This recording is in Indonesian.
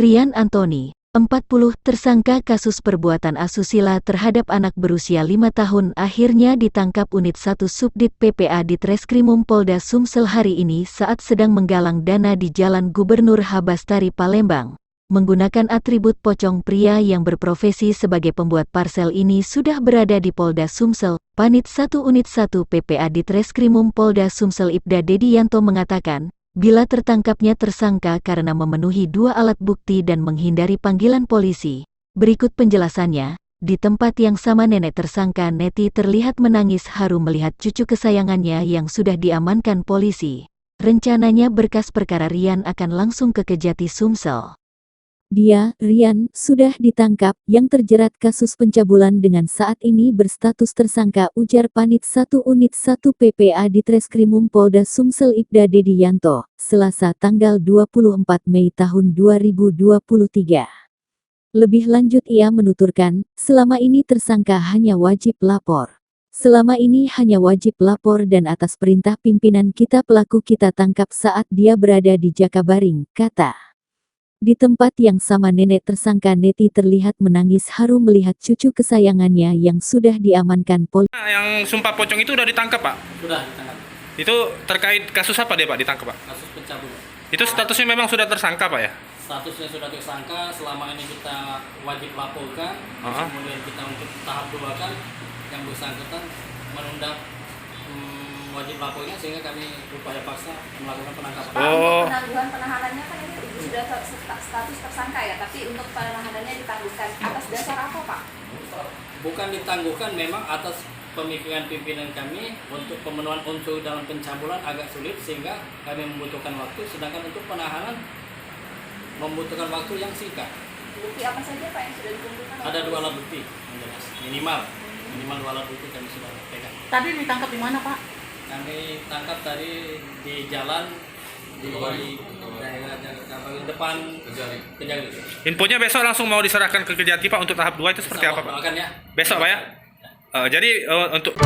Rian Antoni, 40, tersangka kasus perbuatan asusila terhadap anak berusia 5 tahun akhirnya ditangkap Unit 1 Subdit PPA di Treskrimum Polda Sumsel hari ini saat sedang menggalang dana di Jalan Gubernur Habastari Palembang. Menggunakan atribut pocong, pria yang berprofesi sebagai pembuat parsel ini sudah berada di Polda Sumsel. Panit 1 Unit 1 PPA di Treskrimum Polda Sumsel Ibda Dediyanto mengatakan, bila tertangkapnya tersangka karena memenuhi 2 alat bukti dan menghindari panggilan polisi. Berikut penjelasannya, di tempat yang sama nenek tersangka Neti terlihat menangis haru melihat cucu kesayangannya yang sudah diamankan polisi. Rencananya berkas perkara Rian akan langsung ke Kejati Sumsel. Dia, Rian, sudah ditangkap, yang terjerat kasus pencabulan dengan saat ini berstatus tersangka, ujar Panit 1 Unit 1 PPA di Treskrimum Polda Sumsel Ibda Dediyanto, Selasa tanggal 24 Mei tahun 2023. Lebih lanjut ia menuturkan, selama ini tersangka hanya wajib lapor. Selama ini hanya wajib lapor dan atas perintah pimpinan kita pelaku kita tangkap saat dia berada di Jakabaring, kata. Di tempat yang sama nenek tersangka Neti terlihat menangis haru melihat cucu kesayangannya yang sudah diamankan polisi. Yang sumpah pocong itu udah ditangkap, Pak? Sudah ditangkap. Itu terkait kasus apa dia, Pak, ditangkap, Pak? Kasus pencabulan. Itu statusnya memang sudah tersangka, Pak, ya? Statusnya sudah tersangka, selama ini kita wajib laporkan, kemudian kita untuk tahap 2 kan yang bersangkutan menunda wajib lapornya sehingga kami upaya paksa melakukan penangkapan. Untuk penangguhan penahanannya kan ini sudah status tersangka ya, tapi untuk penahanannya ditangguhkan atas dasar apa, Pak? Bukan ditangguhkan, memang atas pemikiran pimpinan kami untuk pemenuhan unsur dalam pencabulan agak sulit sehingga kami membutuhkan waktu, sedangkan untuk penahanan membutuhkan waktu yang singkat. Bukti apa saja, Pak, yang sudah dikumpulkan? Ada 2 alat bukti yang jelas, minimal 2 alat bukti kami sudah pegang. Tadi ditangkap di mana, Pak? Kami tangkap tadi di jalan di daerah depan Kejari. Infonya besok langsung mau diserahkan ke Kejati, Pak, untuk tahap 2 itu seperti apa, Pak? Doakan ya. Besok, Pak, ya? Jadi untuk